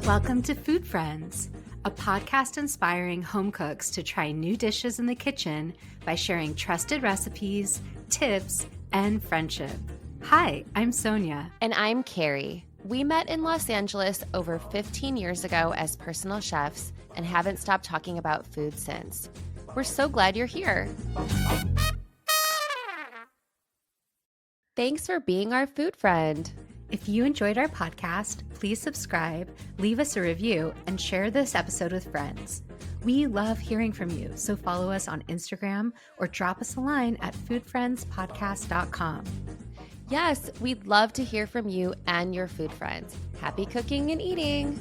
Welcome to Food Friends, a podcast inspiring home cooks to try new dishes in the kitchen by sharing trusted recipes, tips, and friendship. Hi, I'm Sonia. And I'm Carrie. We met in Los Angeles over 15 years ago as personal chefs and haven't stopped talking about food since. We're so glad you're here. Thanks for being our food friend. If you enjoyed our podcast, please subscribe, leave us a review, and share this episode with friends. We love hearing from you, so follow us on Instagram or drop us a line at foodfriendspodcast.com. Yes, we'd love to hear from you and your food friends. Happy cooking and eating.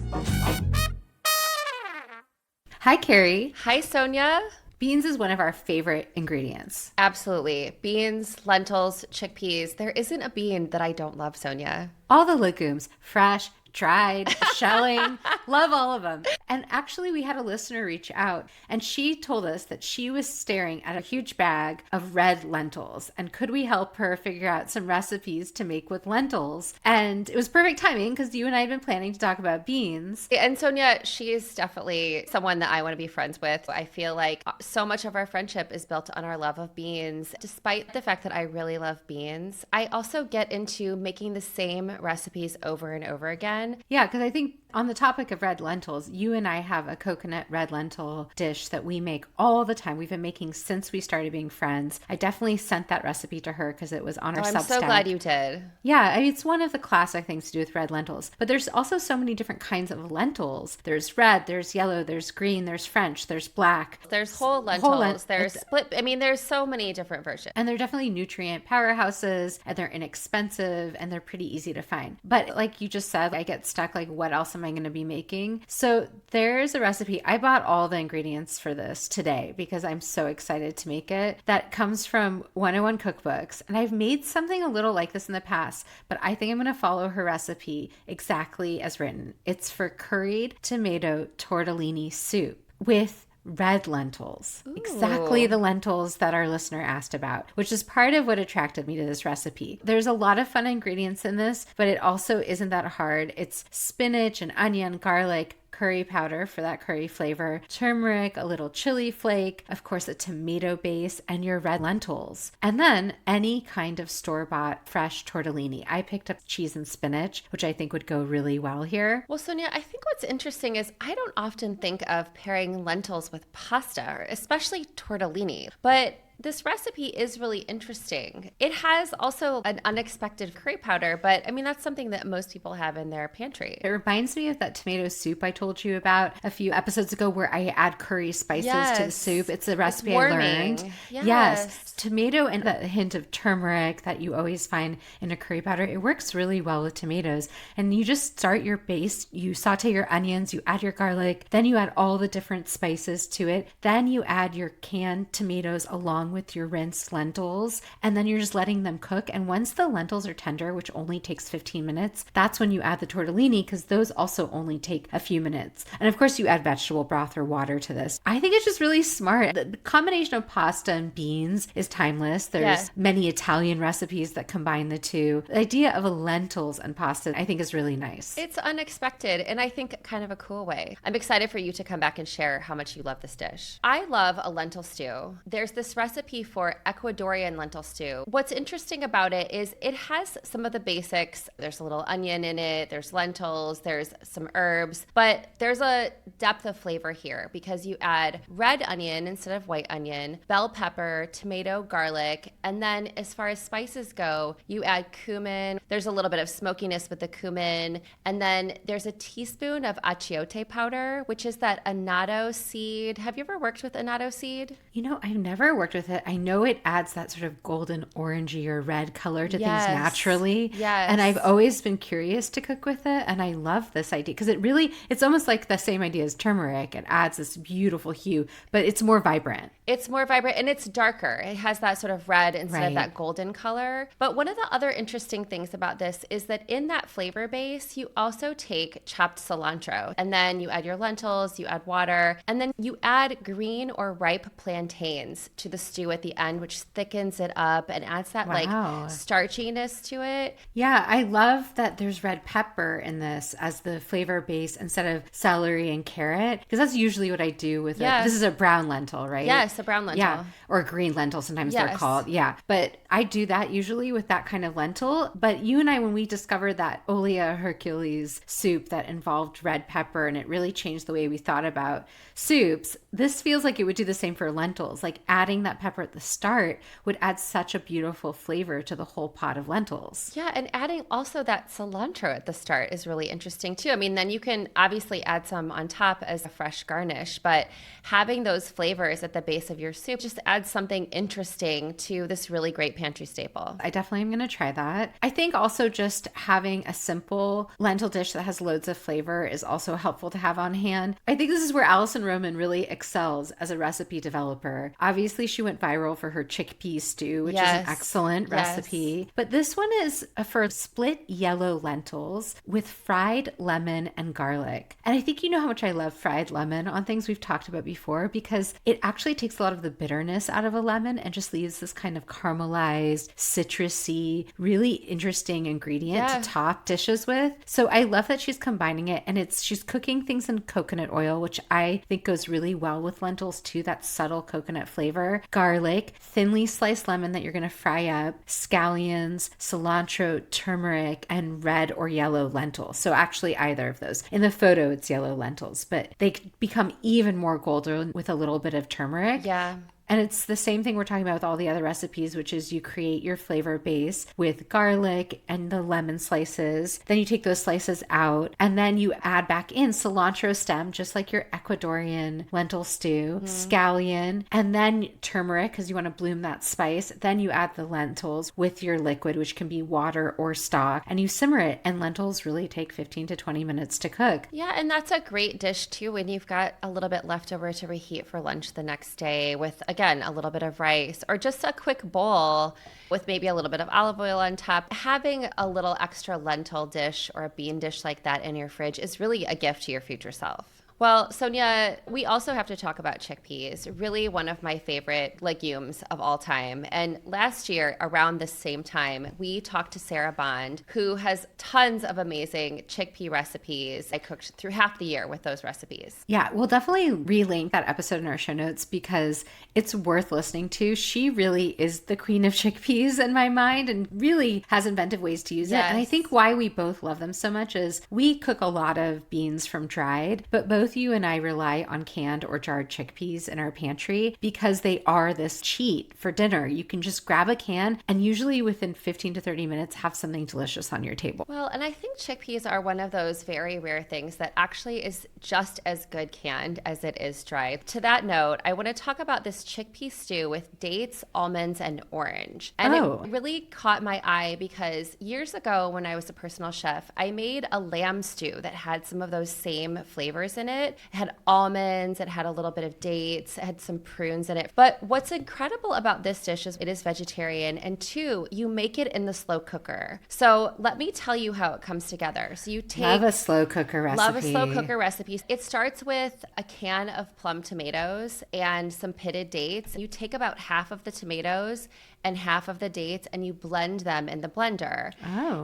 Hi, Carrie. Hi, Sonia. Beans is one of our favorite ingredients. Absolutely. Beans, lentils, chickpeas. There isn't a bean that I don't love, Sonia. All the legumes, fresh, dried, shelling, love all of them. And actually, we had a listener reach out and she told us that she was staring at a huge bag of red lentils. And could we help her figure out some recipes to make with lentils? And it was perfect timing because you and I had been planning to talk about beans. And Sonia, she is definitely someone that I want to be friends with. I feel like so much of our friendship is built on our love of beans. Despite the fact that I really love beans, I also get into making the same recipes over and over again. Yeah, because I think on the topic of red lentils, you and I have a coconut red lentil dish that we make all the time. We've been making since we started being friends. I definitely sent that recipe to her because it was on our Substack. I'm so glad you did. Yeah, I mean, it's one of the classic things to do with red lentils. But there's also so many different kinds of lentils. There's red, there's yellow, there's green, there's French, there's black. There's whole lentils, there's split. I mean, there's so many different versions. And they're definitely nutrient powerhouses, and they're inexpensive, and they're pretty easy to find. But like you just said, I get stuck like, what else am I going to be making? So there's a recipe. I bought all the ingredients for this today because I'm so excited to make it. That comes from 101 Cookbooks. And I've made something a little like this in the past, but I think I'm going to follow her recipe exactly as written. It's for curried tomato tortellini soup with red lentils. Ooh. Exactly the lentils that our listener asked about, which is part of what attracted me to this recipe. There's a lot of fun ingredients in this, but it also isn't that hard. It's spinach and onion, garlic, curry powder for that curry flavor, turmeric, a little chili flake, of course a tomato base, and your red lentils. And then any kind of store-bought fresh tortellini. I picked up cheese and spinach, which I think would go really well here. Well, Sonia, I think what's interesting is I don't often think of pairing lentils with pasta, especially tortellini, but this recipe is really interesting. It has also an unexpected curry powder, but I mean, that's something that most people have in their pantry. It reminds me of that tomato soup I told you about a few episodes ago where I add curry spices to the soup. It's a recipe I learned. Yes. Tomato and that hint of turmeric that you always find in a curry powder. It works really well with tomatoes. And you just start your base. You saute your onions, you add your garlic, then you add all the different spices to it. Then you add your canned tomatoes along with your rinsed lentils, and then you're just letting them cook. And once the lentils are tender, which only takes 15 minutes, that's when you add the tortellini because those also only take a few minutes. And of course you add vegetable broth or water to this. I think it's just really smart. The combination of pasta and beans is timeless. There's many Italian recipes that combine the two. The idea of a lentils and pasta I think is really nice. It's unexpected and I think kind of a cool way. I'm excited for you to come back and share how much you love this dish. I love a lentil stew. There's this recipe for Ecuadorian lentil stew. What's interesting about it is it has some of the basics. There's a little onion in it, there's lentils, there's some herbs, but there's a depth of flavor here because you add red onion instead of white onion, bell pepper, tomato, garlic, and then as far as spices go, you add cumin. There's a little bit of smokiness with the cumin, and then there's a teaspoon of achiote powder, which is that annatto seed. Have you ever worked with annatto seed? You know, I've never worked with it. I know it adds that sort of golden orangey or red color to things naturally. Yes. And I've always been curious to cook with it. And I love this idea because it's almost like the same idea as turmeric. It adds this beautiful hue, but it's more vibrant. It's more vibrant and it's darker. It has that sort of red instead of that golden color. But one of the other interesting things about this is that in that flavor base, you also take chopped cilantro and then you add your lentils, you add water, and then you add green or ripe plantains to the stew. stew at the end, which thickens it up and adds that like Wow. starchiness to it. Yeah, I love that there's red pepper in this as the flavor base instead of celery and carrot, because that's usually what I do with it. This is a brown lentil, right? Yes, a brown lentil. Yeah, or green lentil sometimes they're Yes. called. Yeah, but I do that usually with that kind of lentil. But you and I, when we discovered that Olea Hercules soup that involved red pepper and it really changed the way we thought about soups, this feels like it would do the same for lentils. Like adding that pepper at the start would add such a beautiful flavor to the whole pot of lentils. Yeah, and adding also that cilantro at the start is really interesting too. I mean, then you can obviously add some on top as a fresh garnish, but having those flavors at the base of your soup just adds something interesting to this really great pantry staple. I definitely am going to try that. I think also just having a simple lentil dish that has loads of flavor is also helpful to have on hand. I think this is where Allison Roman really excels as a recipe developer. Obviously, she went viral for her chickpea stew, which is an excellent recipe. But this one is for split yellow lentils with fried lemon and garlic. And I think you know how much I love fried lemon on things we've talked about before, because it actually takes a lot of the bitterness out of a lemon and just leaves this kind of caramelized, citrusy, really interesting ingredient to top dishes with. So I love that she's combining it, and she's cooking things in coconut oil, which I think goes really well with lentils too, that subtle coconut flavor. Garlic, thinly sliced lemon that you're going to fry up, scallions, cilantro, turmeric, and red or yellow lentils. So actually either of those. In the photo, it's yellow lentils, but they become even more golden with a little bit of turmeric. Yeah. And it's the same thing we're talking about with all the other recipes, which is you create your flavor base with garlic and the lemon slices. Then you take those slices out and then you add back in cilantro stem, just like your Ecuadorian lentil stew, scallion, and then turmeric because you want to bloom that spice. Then you add the lentils with your liquid, which can be water or stock, and you simmer it. And lentils really take 15 to 20 minutes to cook. Yeah, and that's a great dish too when you've got a little bit left over to reheat for lunch the next day with, again, a little bit of rice or just a quick bowl with maybe a little bit of olive oil on top. Having a little extra lentil dish or a bean dish like that in your fridge is really a gift to your future self. Well, Sonia, we also have to talk about chickpeas, really one of my favorite legumes of all time. And last year, around the same time, we talked to Sarah Bond, who has tons of amazing chickpea recipes. I cooked through half the year with those recipes. Yeah, we'll definitely relink that episode in our show notes because it's worth listening to. She really is the queen of chickpeas in my mind and really has inventive ways to use it. And I think why we both love them so much is we cook a lot of beans from dried, but both you and I rely on canned or jarred chickpeas in our pantry because they are this cheat for dinner. You can just grab a can and usually within 15 to 30 minutes have something delicious on your table. Well, and I think chickpeas are one of those very rare things that actually is just as good canned as it is dried. To that note, I want to talk about this chickpea stew with dates, almonds, and orange. And it really caught my eye because years ago when I was a personal chef, I made a lamb stew that had some of those same flavors in it. It had almonds, it had a little bit of dates, it had some prunes in it. But what's incredible about this dish is it is vegetarian, and two, you make it in the slow cooker. So let me tell you how it comes together. So you take... Love a slow cooker recipe. Love a slow cooker recipe. It starts with a can of plum tomatoes and some pitted dates. You take about half of the tomatoes and half of the dates and you blend them in the blender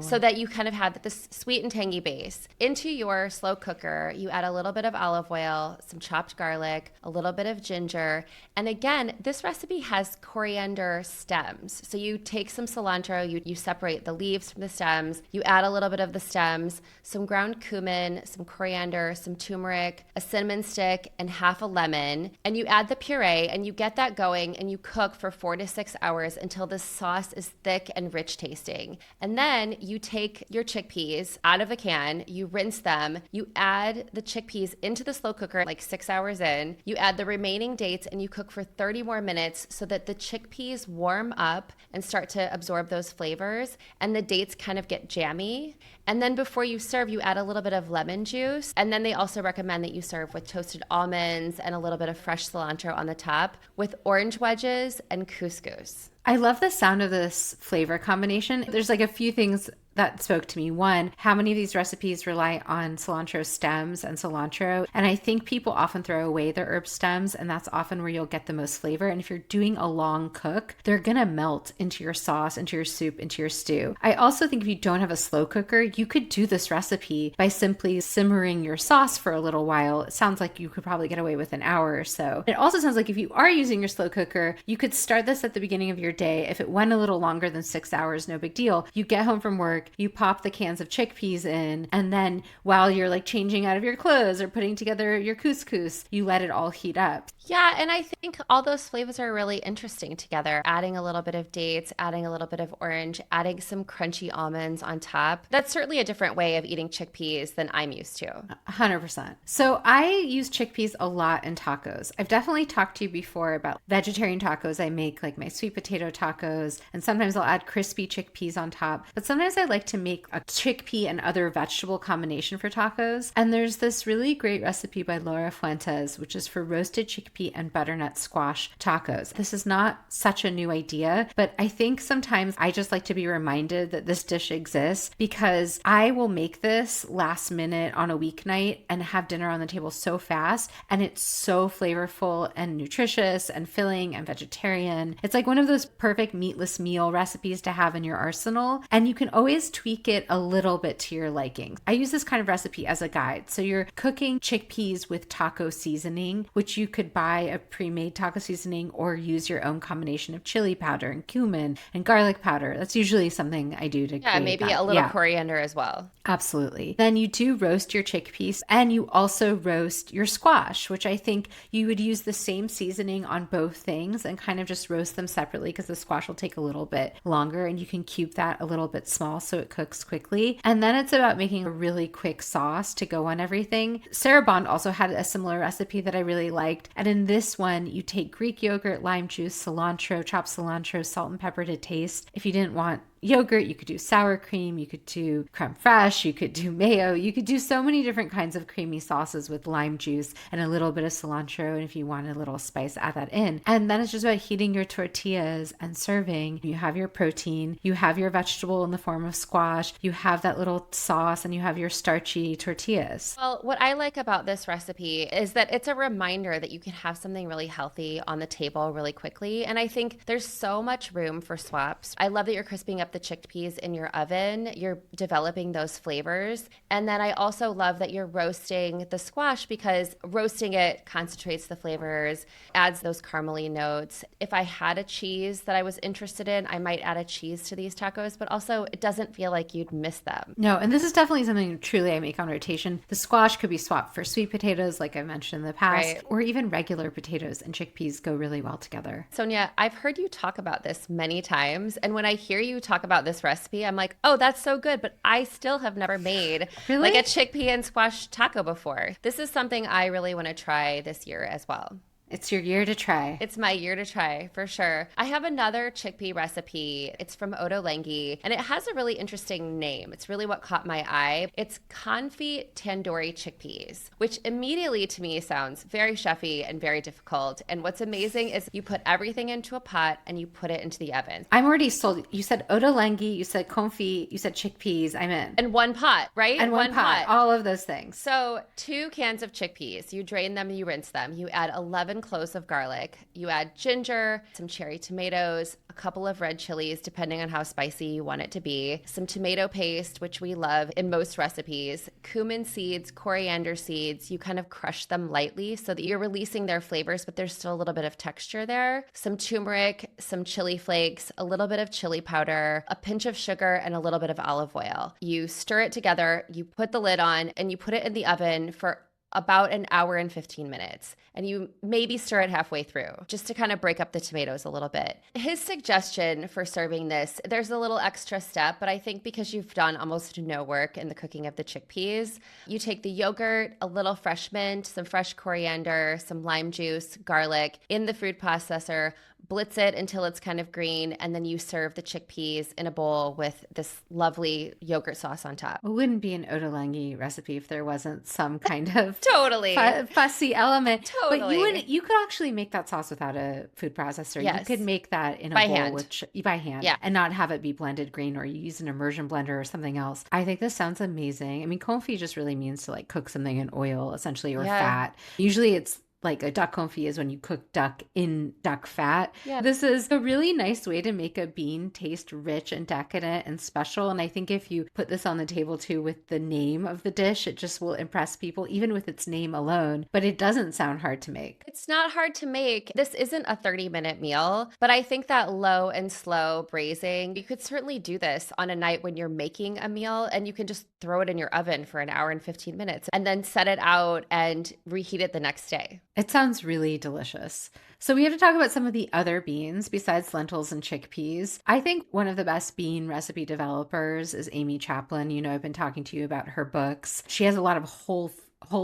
so that you kind of have this sweet and tangy base. Into your slow cooker, you add a little bit of olive oil, some chopped garlic, a little bit of ginger. And again, this recipe has coriander stems. So you take some cilantro, you separate the leaves from the stems, you add a little bit of the stems, some ground cumin, some coriander, some turmeric, a cinnamon stick, and half a lemon. And you add the puree and you get that going and you cook for 4 to 6 hours until the sauce is thick and rich tasting. And then you take your chickpeas out of a can, you rinse them, you add the chickpeas into the slow cooker like 6 hours in, you add the remaining dates and you cook for 30 more minutes so that the chickpeas warm up and start to absorb those flavors and the dates kind of get jammy. And then before you serve, you add a little bit of lemon juice. And then they also recommend that you serve with toasted almonds and a little bit of fresh cilantro on the top with orange wedges and couscous. I love the sound of this flavor combination. There's like a few things that spoke to me. One, how many of these recipes rely on cilantro stems and cilantro? And I think people often throw away their herb stems, and that's often where you'll get the most flavor. And if you're doing a long cook, they're gonna melt into your sauce, into your soup, into your stew. I also think if you don't have a slow cooker, you could do this recipe by simply simmering your sauce for a little while. It sounds like you could probably get away with an hour or so. It also sounds like if you are using your slow cooker, you could start this at the beginning of your day. If it went a little longer than 6 hours, no big deal. You get home from work, you pop the cans of chickpeas in, and then while you're like changing out of your clothes or putting together your couscous, you let it all heat up. Yeah, and I think all those flavors are really interesting together. Adding a little bit of dates, adding a little bit of orange, adding some crunchy almonds on top. That's certainly a different way of eating chickpeas than I'm used to. 100%. So I use chickpeas a lot in tacos. I've definitely talked to you before about vegetarian tacos. I make like my sweet potato tacos, and sometimes I'll add crispy chickpeas on top. But sometimes I like to make a chickpea and other vegetable combination for tacos. And there's this really great recipe by Laura Fuentes, which is for roasted chickpea and butternut squash tacos. This is not such a new idea, but I think sometimes I just like to be reminded that this dish exists because I will make this last minute on a weeknight and have dinner on the table so fast. And it's so flavorful and nutritious and filling and vegetarian. It's like one of those perfect meatless meal recipes to have in your arsenal. And you can always tweak it a little bit to your liking. I use this kind of recipe as a guide. So you're cooking chickpeas with taco seasoning, which you could buy a pre-made taco seasoning or use your own combination of chili powder and cumin and garlic powder. That's usually something I do to create maybe that. a little coriander as well. Absolutely. Then you do roast your chickpeas and you also roast your squash, which I think you would use the same seasoning on both things and kind of just roast them separately because the squash will take a little bit longer and you can cube that a little bit small so it cooks quickly. And then it's about making a really quick sauce to go on everything. Sarah Bond also had a similar recipe that I really liked. And in this one, you take Greek yogurt, lime juice, cilantro, chopped cilantro, salt and pepper to taste. If you didn't want yogurt, you could do sour cream, you could do creme fraiche, you could do mayo, you could do so many different kinds of creamy sauces with lime juice and a little bit of cilantro. And if you want a little spice, add that in. And then it's just about heating your tortillas and serving. You have your protein, you have your vegetable in the form of squash, you have that little sauce, and you have your starchy tortillas. Well, what I like about this recipe is that it's a reminder that you can have something really healthy on the table really quickly. And I think there's so much room for swaps. I love that you're crisping up the chickpeas in your oven. You're developing those flavors. And then I also love that you're roasting the squash because roasting it concentrates the flavors, adds those caramely notes. If I had a cheese that I was interested in, I might add a cheese to these tacos, but also it doesn't feel like you'd miss them. No, and this is definitely something truly I make on rotation. The squash could be swapped for sweet potatoes, like I mentioned in the past, Right. or even regular potatoes, and chickpeas go really well together. Sonia, I've heard you talk about this many times. And when I hear you talk about this recipe, I'm like, oh, that's so good. But I still have never made Really? like a chickpea and squash taco before. This is something I really want to try this year as well. It's your year to try. It's my year to try, for sure. I have another chickpea recipe. It's from Ottolenghi, and it has a really interesting name. It's really what caught my eye. It's confit tandoori chickpeas, which immediately to me sounds very chefy and very difficult. And what's amazing is you put everything into a pot and you put it into the oven. I'm already sold. You said Ottolenghi, you said confit, you said chickpeas. I'm in. And one pot, right? And one pot. All of those things. So 2 cans of chickpeas, you drain them, you rinse them. You add 11 cloves of garlic. You add ginger, some cherry tomatoes, a couple of red chilies, depending on how spicy you want it to be, some tomato paste, which we love in most recipes, cumin seeds, coriander seeds. You kind of crush them lightly so that you're releasing their flavors, but there's still a little bit of texture there. Some turmeric, some chili flakes, a little bit of chili powder, a pinch of sugar, and a little bit of olive oil. You stir it together, you put the lid on, and you put it in the oven for about an hour and 15 minutes. And you maybe stir it halfway through just to kind of break up the tomatoes a little bit. His suggestion for serving this, there's a little extra step, but I think because you've done almost no work in the cooking of the chickpeas, you take the yogurt, a little fresh mint, some fresh coriander, some lime juice, garlic in the food processor, blitz it until it's kind of green, and then you serve the chickpeas in a bowl with this lovely yogurt sauce on top. It wouldn't be an ottolenghi recipe if there wasn't some kind of Totally. fussy element. But Totally. you could actually make that sauce without a food processor. You could Yes. make that in a By bowl hand. by hand Yeah. and not have it be blended green, or you use an immersion blender or something else. I think this sounds amazing. I mean, confit just really means to like cook something in oil essentially, or Yeah. fat. Usually it's like a duck confit is when you cook duck in duck fat. Yeah. This is a really nice way to make a bean taste rich and decadent and special. And I think if you put this on the table too with the name of the dish, it just will impress people, even with its name alone. But it doesn't sound hard to make. It's not hard to make. This isn't a 30-minute meal, but I think that low and slow braising, you could certainly do this on a night when you're making a meal, and you can just throw it in your oven for an hour and 15 minutes and then set it out and reheat it the next day. It sounds really delicious. So we have to talk about some of the other beans besides lentils and chickpeas. I think one of the best bean recipe developers is Amy Chaplin. You know, I've been talking to you about her books. She has a lot of whole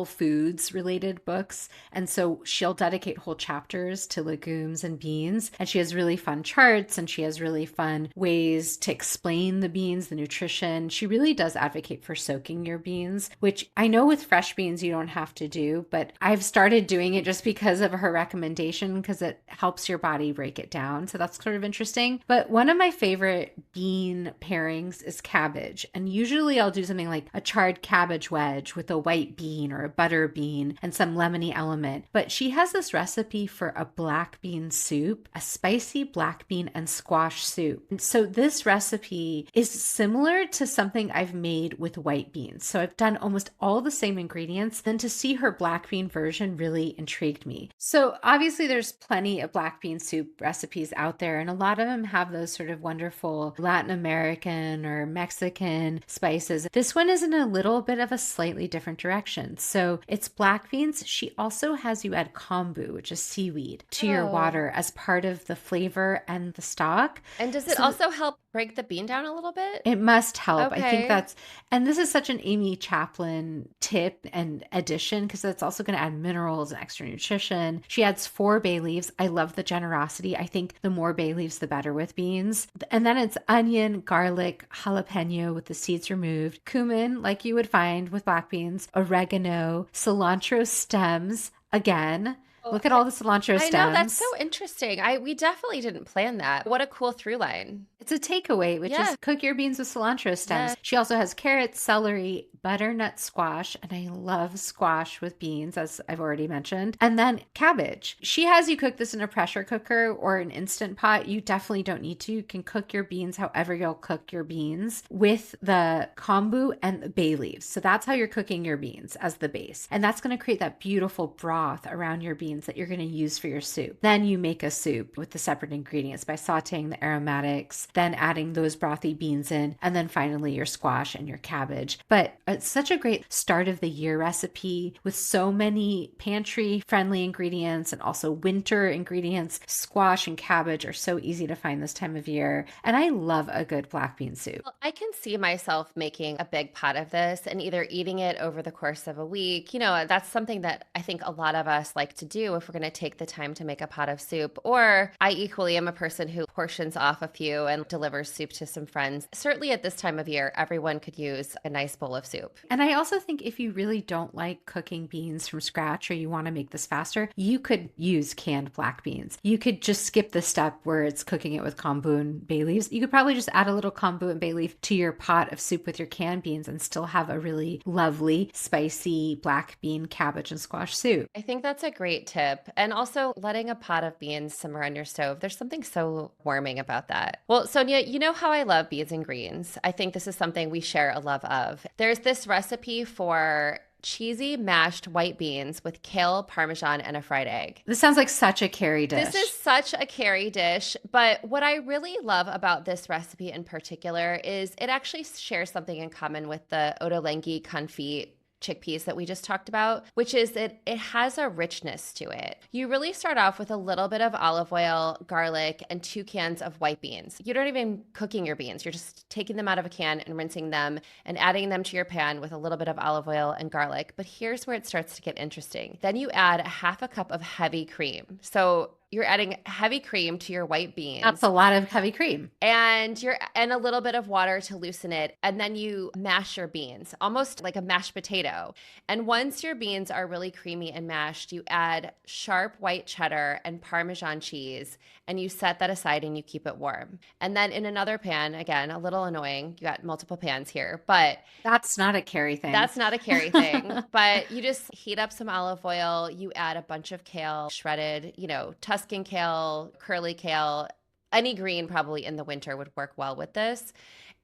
foods related books, and so she'll dedicate whole chapters to legumes and beans, and she has really fun charts, and she has really fun ways to explain the beans, the nutrition. She really does advocate for soaking your beans, which I know with fresh beans you don't have to do, but I've started doing it just because of her recommendation, because it helps your body break it down. So that's sort of interesting. But one of my favorite bean pairings is cabbage, and usually I'll do something like a charred cabbage wedge with a white bean or a butter bean and some lemony element. But she has this recipe for a black bean soup, a spicy black bean and squash soup. And so this recipe is similar to something I've made with white beans. So I've done almost all the same ingredients. Then to see her black bean version really intrigued me. So obviously there's plenty of black bean soup recipes out there, and a lot of them have those sort of wonderful Latin American or Mexican spices. This one is in a little bit of a slightly different direction. So it's black beans. She also has you add kombu, which is seaweed, to your water as part of the flavor and the stock. And does it also help break the bean down a little bit? It must help. I think Okay. and this is such an Amy Chaplin tip and addition, because it's also going to add minerals and extra nutrition. She adds 4 bay leaves. I love the generosity. I think the more bay leaves, the better with beans. And then it's onion, garlic, jalapeno with the seeds removed, cumin, like you would find with black beans, oregano, cilantro stems. Again, look at all the cilantro stems. I know, that's so interesting. We definitely didn't plan that. What a cool through line. It's a takeaway, which is cook your beans with cilantro stems. Yeah. She also has carrots, celery, butternut squash, and I love squash with beans, as I've already mentioned, and then cabbage. She has you cook this in a pressure cooker or an instant pot. You definitely don't need to. You can cook your beans however you'll cook your beans with the kombu and the bay leaves. So that's how you're cooking your beans, as the base. And that's going to create that beautiful broth around your beans that you're going to use for your soup. Then you make a soup with the separate ingredients by sauteing the aromatics, then adding those brothy beans in, and then finally your squash and your cabbage. But it's such a great start of the year recipe with so many pantry friendly ingredients and also winter ingredients. Squash and cabbage are so easy to find this time of year. And I love a good black bean soup. Well, I can see myself making a big pot of this and either eating it over the course of a week. You know, that's something that I think a lot of us like to do if we're going to take the time to make a pot of soup. Or I equally am a person who portions off a few and delivers soup to some friends. Certainly at this time of year, everyone could use a nice bowl of soup. And I also think if you really don't like cooking beans from scratch, or you want to make this faster, you could use canned black beans. You could just skip the step where it's cooking it with kombu and bay leaves. You could probably just add a little kombu and bay leaf to your pot of soup with your canned beans and still have a really lovely, spicy black bean, cabbage, and squash soup. I think that's a great tip. And also letting a pot of beans simmer on your stove. There's something so warming about that. Well, Sonia, you know how I love beans and greens. I think this is something we share a love of. There's this recipe for cheesy mashed white beans with kale, parmesan, and a fried egg. This sounds like such a Carrie dish. This is such a Carrie dish, but what I really love about this recipe in particular is it actually shares something in common with the ottolenghi confit chickpeas that we just talked about, which is that it has a richness to it. You really start off with a little bit of olive oil, garlic, and 2 cans of white beans. You don't even cooking your beans. You're just taking them out of a can and rinsing them and adding them to your pan with a little bit of olive oil and garlic. But here's where it starts to get interesting. Then you add a half a cup of heavy cream. So You're adding heavy cream to your white That's beans a lot of heavy cream. and a little bit of water to loosen it. And then you mash your beans, almost like a mashed potato. And once your beans are really creamy and mashed, you add sharp white cheddar and Parmesan cheese, and you set that aside and you keep it warm. And then in another pan, again, a little annoying, you got multiple pans here, but That's not a Carrie thing. that's not a Carrie thing. But you just heat up some olive oil, you add a bunch of kale, shredded, Tuscan kale, curly kale. Any green probably in the winter would work well with this.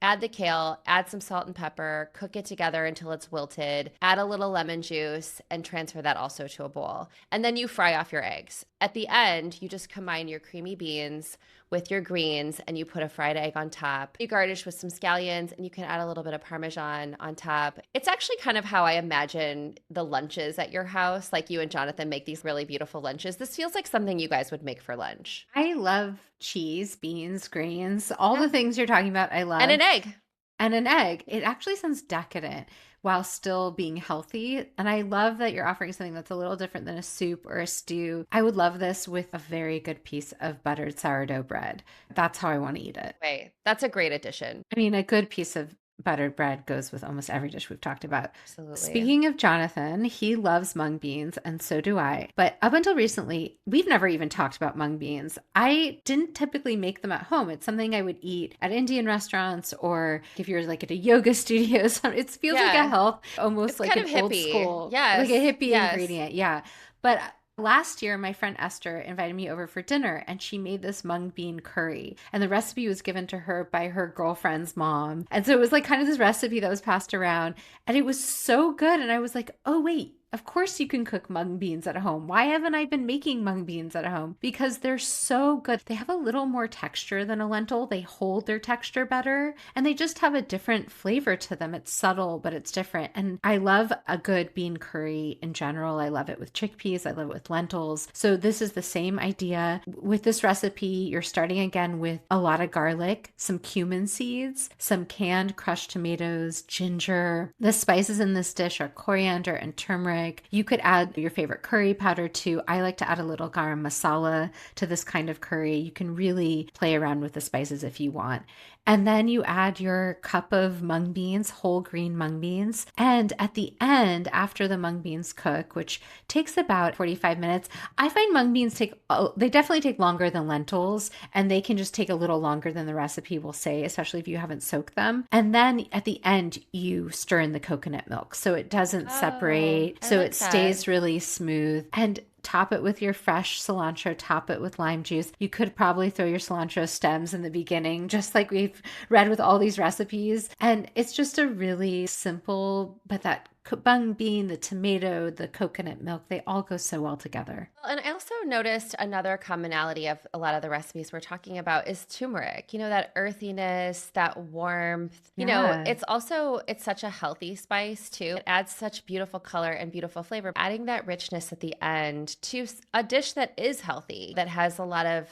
Add the kale, add some salt and pepper, cook it together until it's wilted, add a little lemon juice, and transfer that also to a bowl. And then you fry off your eggs. At the end, you just combine your creamy beans with your greens and you put a fried egg on top. You garnish with some scallions and you can add a little bit of Parmesan on top. It's actually kind of how I imagine the lunches at your house. Like you and Jonathan make these really beautiful lunches. This feels like something you guys would make for lunch. I love cheese, beans, greens, all the things you're talking about. I love. And an egg. And an egg. It actually sounds decadent while still being healthy. And I love that you're offering something that's a little different than a soup or a stew. I would love this with a very good piece of buttered sourdough bread. That's how I want to eat it. Right. That's a great addition. I mean, a good piece of buttered bread goes with almost every dish we've talked about. Absolutely. Speaking of Jonathan, he loves mung beans, and so do I. But up until recently, we've never even talked about mung beans. I didn't typically make them at home. It's something I would eat at Indian restaurants, or if you're like at a yoga studio. So it feels like a health, almost it's like kind an of old hippie. school, Yes. like a hippie Yes. ingredient. Yeah. But last year, my friend Esther invited me over for dinner and she made this mung bean curry. And the recipe was given to her by her girlfriend's mom. And so it was like kind of this recipe that was passed around. And it was so good. And I was like, oh, wait. Of course you can cook mung beans at home. Why haven't I been making mung beans at home? Because they're so good. They have a little more texture than a lentil. They hold their texture better and they just have a different flavor to them. It's subtle, but it's different. And I love a good bean curry in general. I love it with chickpeas. I love it with lentils. So this is the same idea. With this recipe, you're starting again with a lot of garlic, some cumin seeds, some canned crushed tomatoes, ginger. The spices in this dish are coriander and turmeric. You could add your favorite curry powder too. I like to add a little garam masala to this kind of curry. You can really play around with the spices if you want. And then you add your cup of mung beans, whole green mung beans. And at the end, after the mung beans cook, which takes about 45 minutes, I find mung beans they definitely take longer than lentils, and they can just take a little longer than the recipe will say, especially if you haven't soaked them. And then at the end, you stir in the coconut milk so it doesn't separate, so it stays really smooth. And top it with your fresh cilantro, top it with lime juice. You could probably throw your cilantro stems in the beginning, just like we've read with all these recipes. And it's just a really simple, but that mung bean, the tomato, the coconut milk, they all go so well together. And I also noticed another commonality of a lot of the recipes we're talking about is turmeric. That earthiness, that warmth. It's such a healthy spice too. It adds such beautiful color and beautiful flavor. Adding that richness at the end to a dish that is healthy, that has a lot of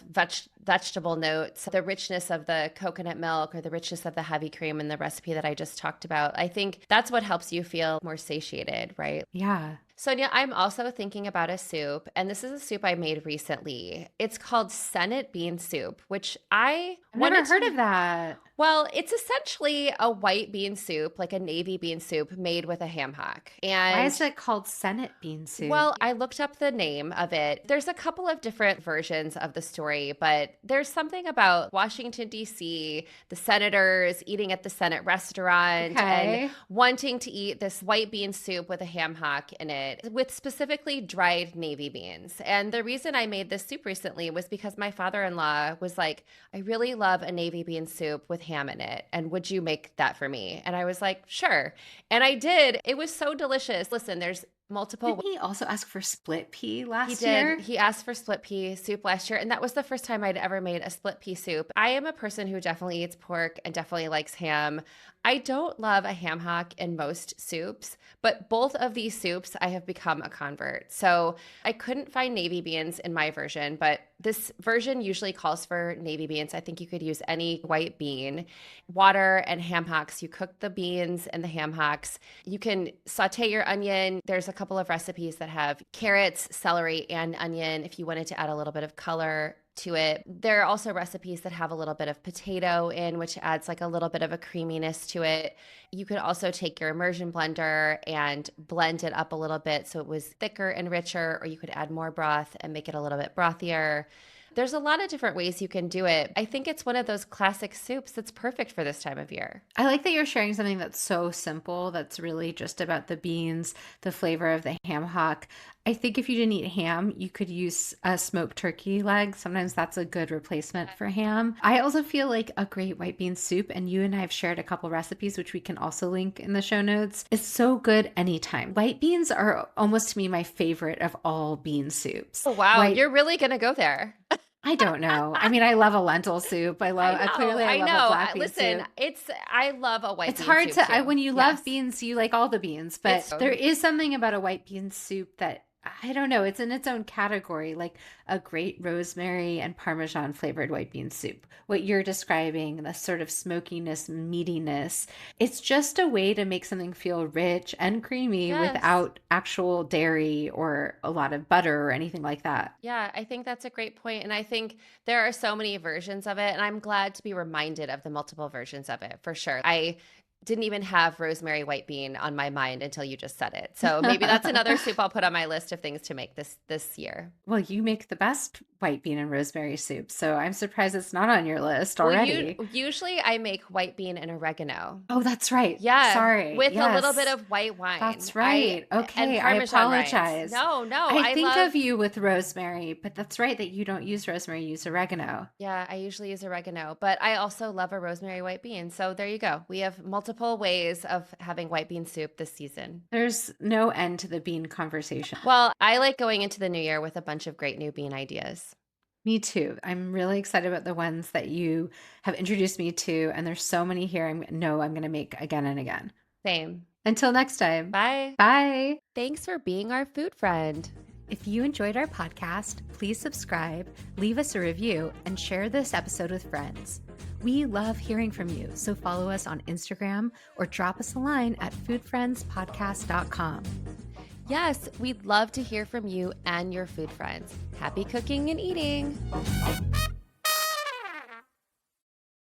vegetable notes, the richness of the coconut milk or the richness of the heavy cream in the recipe that I just talked about. I think that's what helps you feel more satiated, right? Yeah. Sonia, I'm also thinking about a soup, and this is a soup I made recently. It's called Senate bean soup, which I've never heard of that. Well, it's essentially a white bean soup, like a navy bean soup made with a ham hock. And why is it called Senate bean soup? Well, I looked up the name of it. There's a couple of different versions of the story, but there's something about Washington, D.C., the senators eating at the Senate restaurant and wanting to eat this white bean soup with a ham hock in it, with specifically dried navy beans. And the reason I made this soup recently was because my father-in-law was like, I really love a navy bean soup with ham in it. And would you make that for me? And I was like, sure. And I did. It was so delicious. Listen, there's multiple. Didn't he also ask for split pea last year? He did. He asked for split pea soup last year. And that was the first time I'd ever made a split pea soup. I am a person who definitely eats pork and definitely likes ham. I don't love a ham hock in most soups, but both of these soups I have become a convert. So I couldn't find navy beans in my version, but this version usually calls for navy beans. I think you could use any white bean. Water and ham hocks. You cook the beans and the ham hocks. You can saute your onion. There's a couple of recipes that have carrots, celery, and onion if you wanted to add a little bit of color to it. There are also recipes that have a little bit of potato in, which adds like a little bit of a creaminess to it. You could also take your immersion blender and blend it up a little bit so it was thicker and richer, or you could add more broth and make it a little bit brothier. There's a lot of different ways you can do it. I think it's one of those classic soups that's perfect for this time of year. I like that you're sharing something that's so simple, that's really just about the beans, the flavor of the ham hock. I think if you didn't eat ham, you could use a smoked turkey leg. Sometimes that's a good replacement for ham. I also feel like a great white bean soup, and you and I have shared a couple recipes, which we can also link in the show notes. It's so good anytime. White beans are almost to me my favorite of all bean soups. Oh, wow. You're really going to go there. I don't know. I mean, I love a lentil soup. I love clearly I love a black bean soup. I love a white bean soup. It's hard to too. when you love beans, you like all the beans, but there is something about a white bean soup that I don't know. It's in its own category, like a great rosemary and Parmesan flavored white bean soup. What you're describing, the sort of smokiness, meatiness, it's just a way to make something feel rich and creamy without actual dairy or a lot of butter or anything like that. Yeah, I think that's a great point. And I think there are so many versions of it. And I'm glad to be reminded of the multiple versions of it for sure. I didn't even have rosemary white bean on my mind until you just said it. So maybe that's another soup I'll put on my list of things to make this year. Well, you make the best white bean and rosemary soup, so I'm surprised it's not on your list already. Well, usually I make white bean and oregano. Oh, that's right. Yeah. Sorry. With a little bit of white wine. That's right. Okay. I apologize. No. I think of you with rosemary, but that's right that you don't use rosemary, you use oregano. Yeah, I usually use oregano, but I also love a rosemary white bean. So there you go. We have multiple ways of having white bean soup this season. There's no end to the bean conversation. Well, I like going into the new year with a bunch of great new bean ideas. Me too. I'm really excited about the ones that you have introduced me to, and there's so many here I'm going to make again and again. Same. Until next time. Bye. Bye. Thanks for being our food friend. If you enjoyed our podcast, please subscribe, leave us a review, and share this episode with friends. We love hearing from you, so follow us on Instagram or drop us a line at foodfriendspodcast.com. Yes, we'd love to hear from you and your food friends. Happy cooking and eating.